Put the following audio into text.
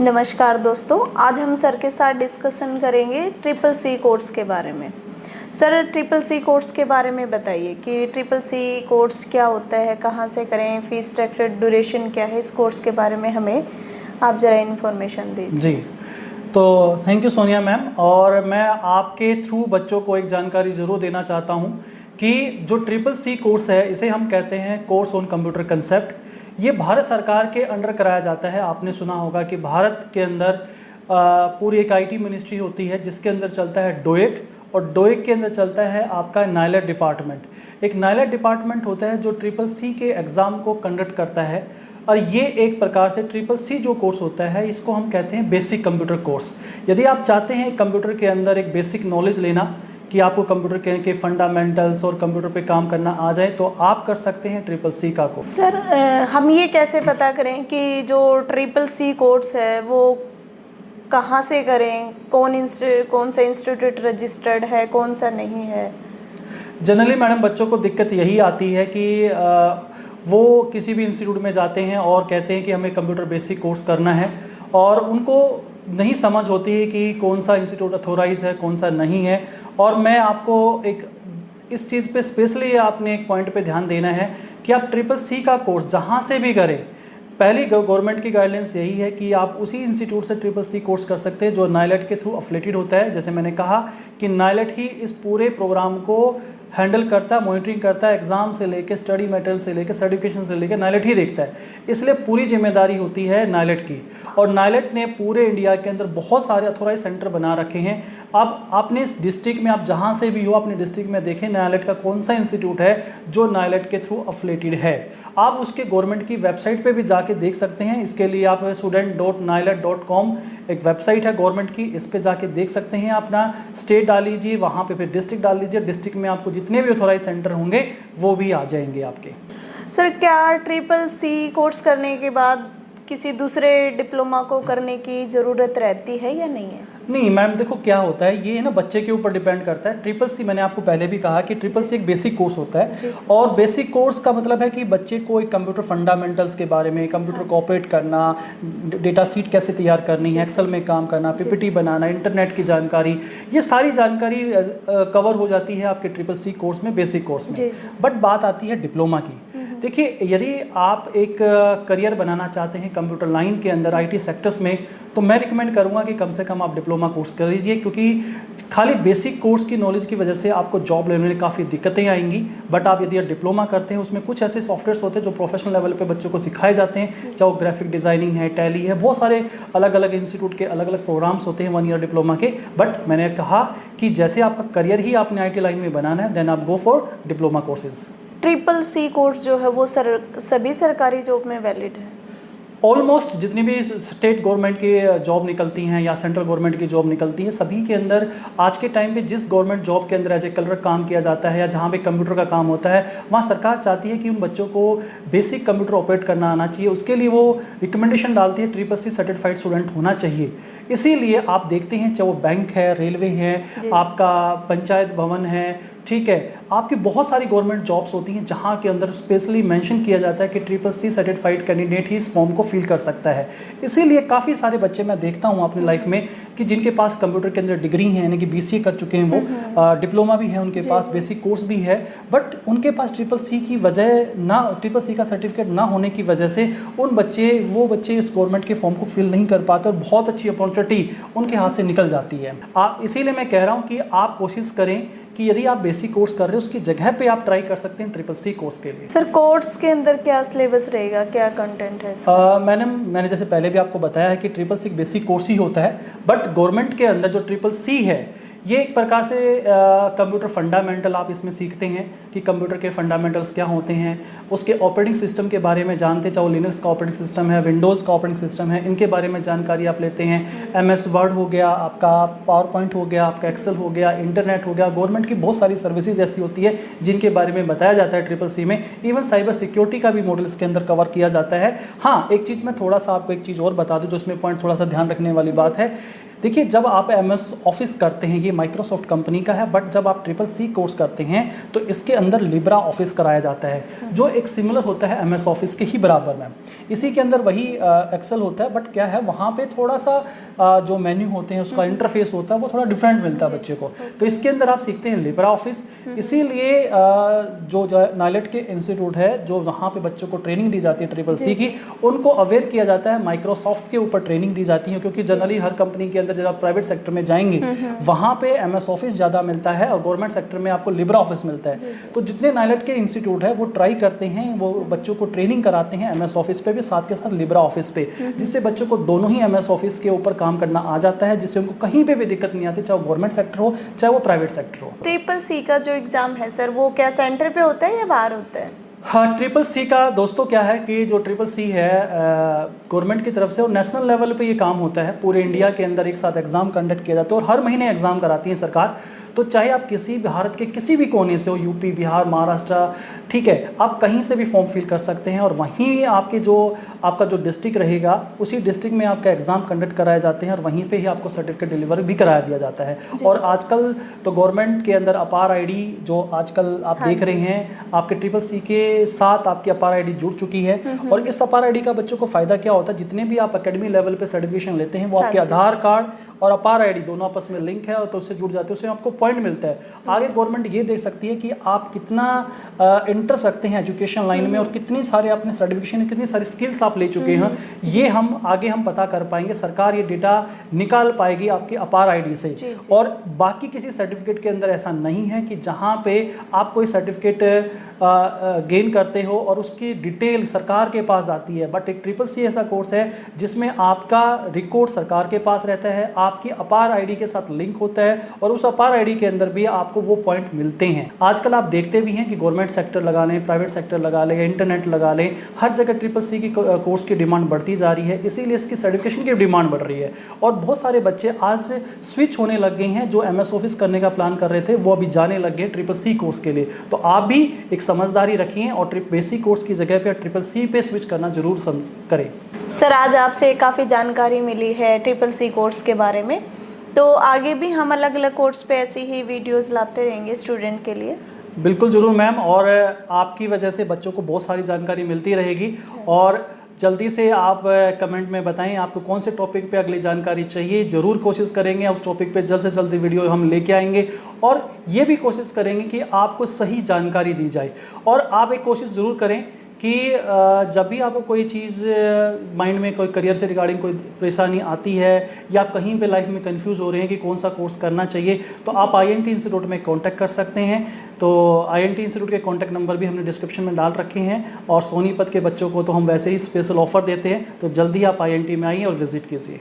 नमस्कार दोस्तों, आज हम सर के साथ डिस्कशन करेंगे ट्रिपल सी कोर्स के बारे में। सर, ट्रिपल सी कोर्स के बारे में बताइए कि ट्रिपल सी कोर्स क्या होता है, कहाँ से करें, फीस स्ट्रक्चर, ड्यूरेशन क्या है, इस कोर्स के बारे में हमें आप ज़रा इन्फॉर्मेशन दीजिए। जी, तो थैंक यू सोनिया मैम। और मैं आपके थ्रू बच्चों को एक जानकारी ज़रूर देना चाहता हूँ कि जो ट्रिपल सी कोर्स है, इसे हम कहते हैं कोर्स ऑन कंप्यूटर कंसेप्ट। ये भारत सरकार के अंडर कराया जाता है। आपने सुना होगा कि भारत के अंदर पूरी एक आईटी मिनिस्ट्री होती है जिसके अंदर चलता है डोएक, और डोएक के अंदर चलता है आपका नाइलेट डिपार्टमेंट। एक नाइलेट डिपार्टमेंट होता है जो ट्रिपल सी के एग्ज़ाम को कंडक्ट करता है। और ये एक प्रकार से ट्रिपल सी जो कोर्स होता है, इसको हम कहते हैं बेसिक कंप्यूटर कोर्स। यदि आप चाहते हैं कंप्यूटर के अंदर एक बेसिक नॉलेज लेना कि आपको कंप्यूटर के फंडामेंटल्स और कंप्यूटर पे काम करना आ जाए, तो आप कर सकते हैं ट्रिपल सी का कोर्स। सर, हम ये कैसे पता करें कि जो ट्रिपल सी कोर्स है वो कहाँ से करें, कौन सा इंस्टीट्यूट रजिस्टर्ड है, कौन सा नहीं है? जनरली मैडम बच्चों को दिक्कत यही आती है कि वो किसी भी इंस्टीट्यूट में जाते हैं और कहते हैं कि हमें कंप्यूटर बेसिक कोर्स करना है, और उनको नहीं समझ होती है कि कौन सा इंस्टीट्यूट अथोराइज है, कौन सा नहीं है। और मैं आपको एक इस चीज़ पे स्पेशली आपने एक पॉइंट पे ध्यान देना है कि आप ट्रिपल सी का कोर्स जहाँ से भी करें, पहली गवर्नमेंट की गाइडलाइंस यही है कि आप उसी इंस्टीट्यूट से ट्रिपल सी कोर्स कर सकते हैं जो नाइलेट के थ्रू अफिलेटेड होता है। जैसे मैंने कहा कि नाइलेट ही इस पूरे प्रोग्राम को हैंडल करता है, मॉनिटरिंग करता है, एग्जाम से लेके स्टडी मटेरियल से लेके सर्टिफिकेशन से लेके नाइलेट ही देखता है। इसलिए पूरी जिम्मेदारी होती है नाइलेट की। और नाइलेट ने पूरे इंडिया के अंदर बहुत सारे अथोराइज सेंटर बना रखे हैं। अब आपने इस डिस्ट्रिक्ट में, आप जहाँ से भी हो, अपने डिस्ट्रिक्ट में देखें नाइलेट का कौन सा इंस्टीट्यूट है जो नाइलेट के थ्रू अफिलेटेड है। आप उसके गवर्नमेंट की वेबसाइट पर भी जाके देख सकते हैं। इसके लिए आप student.nilet.com एक वेबसाइट है गवर्नमेंट की, इस पे जाके देख सकते हैं। अपना स्टेट डाल लीजिए, वहाँ पे फिर डिस्ट्रिक्ट डाल लीजिए। डिस्ट्रिक्ट में आपको जितने भी ऑथोराइज सेंटर होंगे वो भी आ जाएंगे आपके। सर, क्या ट्रिपल सी कोर्स करने के बाद किसी दूसरे डिप्लोमा को करने की ज़रूरत रहती है या नहीं है? नहीं मैम, देखो क्या होता है, ये है ना बच्चे के ऊपर डिपेंड करता है। ट्रिपल सी मैंने आपको पहले भी कहा कि ट्रिपल सी एक बेसिक कोर्स होता है। और बेसिक कोर्स का मतलब है कि बच्चे को एक कंप्यूटर फंडामेंटल्स के बारे में, कंप्यूटर को ऑपरेट करना, डेटा शीट कैसे तैयार करनी है, एक्सेल में काम करना, पीपीटी बनाना, इंटरनेट की जानकारी, ये सारी जानकारी कवर हो जाती है आपके ट्रिपल सी कोर्स में, बेसिक कोर्स में। बट बात आती है डिप्लोमा की। देखिए, यदि आप एक करियर बनाना चाहते हैं कंप्यूटर लाइन के अंदर, आईटी सेक्टर्स में, तो मैं रिकमेंड करूंगा कि कम से कम आप डिप्लोमा कोर्स कर लीजिए, क्योंकि खाली बेसिक कोर्स की नॉलेज की वजह से आपको जॉब लेने में काफ़ी दिक्कतें आएंगी। बट आप यदि डिप्लोमा करते हैं, उसमें कुछ ऐसे सॉफ्टवेयर्स होते हैं जो प्रोफेशनल लेवल पे बच्चों को सिखाए जाते हैं, चाहे वो ग्राफिक डिज़ाइनिंग है, टैली है, बहुत सारे अलग अलग इंस्टीट्यूट के अलग अलग प्रोग्राम्स होते हैं 1 ईयर डिप्लोमा के। बट मैंने कहा कि जैसे आपका करियर ही आपने आई लाइन में बनाना है, देन आप go for diploma courses. Triple C course जो है वो सभी सरकारी जॉब में वैलिड है? ऑलमोस्ट जितनी भी स्टेट गवर्नमेंट की जॉब निकलती हैं या सेंट्रल गवर्नमेंट की जॉब निकलती है, सभी के अंदर आज के टाइम पे जिस गवर्नमेंट जॉब के अंदर एज ए क्लर्क काम किया जाता है या जहाँ पे कंप्यूटर का काम होता है, वहाँ सरकार चाहती है कि उन बच्चों को बेसिक कंप्यूटर ऑपरेट करना आना चाहिए। उसके लिए वो रिकमेंडेशन डालती है ट्रिपल सी सर्टिफाइड स्टूडेंट होना चाहिए। इसीलिए आप देखते हैं, चाहे वो बैंक है, रेलवे है, आपका पंचायत भवन है, ठीक है, आपकी बहुत सारी गवर्नमेंट जॉब्स होती हैं जहाँ के अंदर स्पेशली मेंशन किया जाता है कि ट्रिपल सी सर्टिफाइड कैंडिडेट ही इस फॉर्म को फिल कर सकता है। इसीलिए काफ़ी सारे बच्चे मैं देखता हूँ अपनी लाइफ में कि जिनके पास कंप्यूटर के अंदर डिग्री है, यानी कि बीसीए कर चुके हैं, वो डिप्लोमा भी है उनके पास, बेसिक कोर्स भी है, बट उनके पास ट्रिपल सी की वजह ना, ट्रिपल सी का सर्टिफिकेट ना होने की वजह से वो बच्चे इस गवर्नमेंट के फॉर्म को फिल नहीं कर पाते और बहुत अच्छी अपॉर्चुनिटी उनके हाथ से निकल जाती है। इसीलिए मैं कह रहा हूँ कि आप कोशिश करें कि यदि आप बेसिक कोर्स कर रहे हो, उसकी जगह पे आप ट्राई कर सकते हैं ट्रिपल सी कोर्स के लिए। सर, कोर्स के अंदर क्या सिलेबस रहेगा, क्या कंटेंट है? मैंने जैसे पहले भी आपको बताया है कि ट्रिपल सी बेसिक कोर्स ही होता है, बट गवर्नमेंट के अंदर जो ट्रिपल सी है, ये एक प्रकार से कंप्यूटर फंडामेंटल आप इसमें सीखते हैं कि कंप्यूटर के फंडामेंटल्स क्या होते हैं, उसके ऑपरेटिंग सिस्टम के बारे में जानते हैं, चाहे वो लिनक्स का ऑपरेटिंग सिस्टम है, विंडोज़ का ऑपरेटिंग सिस्टम है, इनके बारे में जानकारी आप लेते हैं। MS वर्ड हो गया आपका, पावर पॉइंट हो गया आपका, एक्सेल हो गया, इंटरनेट हो गया, गवर्नमेंट की बहुत सारी सर्विसेज ऐसी होती है जिनके बारे में बताया जाता है ट्रिपल सी में। इवन साइबर सिक्योरिटी का भी मॉडल इसके अंदर कवर किया जाता है। हाँ, एक चीज़ मैं थोड़ा सा आपको एक चीज़ और बता दूँ जो इसमें पॉइंट थोड़ा सा ध्यान रखने वाली बात है। देखिए, जब आप MS ऑफिस करते हैं, ये माइक्रोसॉफ्ट कंपनी का है, बट जब आप CCC कोर्स करते हैं तो इसके अंदर लिब्रा ऑफिस कराया जाता है, जो एक सिमिलर होता है MS ऑफिस के ही बराबर में। इसी के अंदर वही एक्सेल होता है, बट क्या है वहाँ पे थोड़ा सा जो मेन्यू होते हैं उसका इंटरफेस होता है वो थोड़ा डिफरेंट मिलता है बच्चे को। तो इसके अंदर आप सीखते हैं लिब्रा ऑफिस। इसीलिए जो नाइलेट के इंस्टीट्यूट है, जो वहाँ पे बच्चों को ट्रेनिंग दी जाती है CCC की, उनको अवेयर किया जाता है, माइक्रोसॉफ्ट के ऊपर ट्रेनिंग दी जाती है, क्योंकि जनरली हर कंपनी के अंदर जब आप प्राइवेट सेक्टर में जाएंगे वहाँ पे MS ऑफिस ज़्यादा मिलता है और गवर्नमेंट सेक्टर में आपको लिब्रा ऑफिस मिलता है। तो जितने नाइलेट के इंस्टीट्यूट है वो ट्राई करते हैं, वो बच्चों को ट्रेनिंग कराते हैं MS ऑफिस पे भी, साथ के साथ लिब्रा ऑफिस पे, जिससे बच्चों को दोनों ही MS ऑफिस के ऊपर काम करना आ जाता है, जिससे उनको कहीं पे भी दिक्कत नहीं आती, चाहे वो गवर्नमेंट सेक्टर हो चाहे वो प्राइवेट सेक्टर हो। CCC का जो एग्ज़ाम है सर, वो क्या सेंटर पे होता है या बाहर होता है? हाँ, CCC का दोस्तों क्या है कि जो CCC है गवर्नमेंट की तरफ से, और नेशनल लेवल पे ये काम होता है, पूरे इंडिया के अंदर एक साथ एग्ज़ाम कंडक्ट किया जाता है और हर महीने एग्ज़ाम कराती है सरकार। तो चाहे आप किसी भारत के किसी भी कोने से हो, यूपी, बिहार, महाराष्ट्र, ठीक है, आप कहीं से भी फॉर्म फिल कर सकते हैं और वहीं आपका जो डिस्ट्रिक्ट रहेगा उसी डिस्ट्रिक्ट में आपका एग्ज़ाम कंडक्ट कराए जाते हैं और वहीं पे ही आपको सर्टिफिकेट डिलीवर भी कराया दिया जाता है। और आजकल तो गवर्नमेंट के अंदर अपार ID जो आजकल आप देख रहे हैं, आपके CCC के साथ आपकी अपार ID जुड़ चुकी है। और इस अपार ID का बच्चों को फ़ायदा क्या होता है, जितने भी आप एकेडमी लेवल पे सर्टिफिकेशन लेते हैं वो आपके आधार कार्ड और अपार ID दोनों आपस में लिंक है, और तो उससे जुड़ जाते हैं, उससे आपको पॉइंट मिलता है। आगे गवर्नमेंट ये देख सकती है कि आप कितना इंटरेस्ट रखते हैं एजुकेशन लाइन में और कितनी सारे आपने सर्टिफिकेशन, कितनी सारी स्किल्स आप ले चुके हैं, ये हम आगे पता कर पाएंगे। सरकार ये डेटा निकाल पाएगी आपके अपार ID से। और बाकी किसी सर्टिफिकेट के अंदर ऐसा नहीं है कि जहाँ पे आप कोई सर्टिफिकेट गेन करते हो और उसकी डिटेल सरकार के पास आती है, बट एक CCC ऐसा कोर्स है जिसमें आपका रिकॉर्ड सरकार के पास रहता है, आपकी अपार ID के साथ लिंक होता है और उस अपार ID के अंदर भी आपको वो पॉइंट मिलते हैं। आजकल आप देखते भी हैं कि गवर्नमेंट सेक्टर लगा लें, प्राइवेट सेक्टर लगा लें, इंटरनेट लगा लें, हर जगह CCC की कोर्स की डिमांड बढ़ती जा रही है, इसीलिए इसकी सर्टिफिकेशन की डिमांड बढ़ रही है। और बहुत सारे बच्चे आज स्विच होने लग गए हैं, जो MS ऑफिस करने का प्लान कर रहे थे वो अभी जाने लग गए CCC कोर्स के लिए। तो आप भी एक समझदारी रखिए और बेसिक कोर्स की जगह पे CCC पे स्विच करना जरूर करें। सर, आज आपसे काफ़ी जानकारी मिली है CCC कोर्स के बारे में, तो आगे भी हम अलग अलग कोर्स पे ऐसी ही वीडियोस लाते रहेंगे स्टूडेंट के लिए। बिल्कुल ज़रूर मैम, और आपकी वजह से बच्चों को बहुत सारी जानकारी मिलती रहेगी। और जल्दी से आप कमेंट में बताएं आपको कौन से टॉपिक पे अगली जानकारी चाहिए, ज़रूर कोशिश करेंगे उस टॉपिक पे जल्द से जल्द वीडियो हम लेके आएंगे। और ये भी कोशिश करेंगे कि आपको सही जानकारी दी जाए। और आप एक कोशिश ज़रूर करें कि जब भी आपको कोई चीज़ माइंड में, कोई करियर से रिगार्डिंग कोई परेशानी आती है या कहीं पे लाइफ में कंफ्यूज हो रहे हैं कि कौन सा कोर्स करना चाहिए, तो आप INT इंस्टीट्यूट में कांटेक्ट कर सकते हैं। तो INT इंस्टीट्यूट के कांटेक्ट नंबर भी हमने डिस्क्रिप्शन में डाल रखे हैं। और सोनीपत के बच्चों को तो हम वैसे ही स्पेशल ऑफर देते हैं, तो जल्दी आप INT में आइए और विजिट कीजिए।